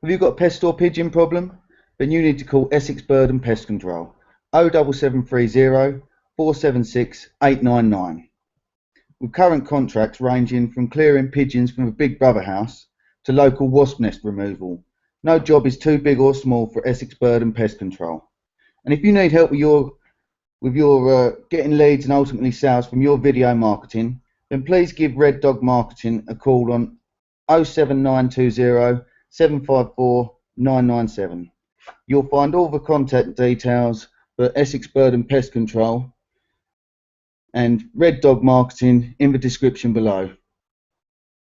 Have you got a pest or pigeon problem? Then you need to call Essex Bird Pest Control 07730 476 899. With current contracts ranging from clearing pigeons from a Big Brother house to local wasp nest removal. No job is too big or small for Essex Bird Pest Control. And if you need help with your getting leads and ultimately sales from your video marketing, then please give Red Dog Marketing a call on 07920 754 997. You'll find all the contact details for Essex Bird Pest Control and Red Dog Marketing in the description below.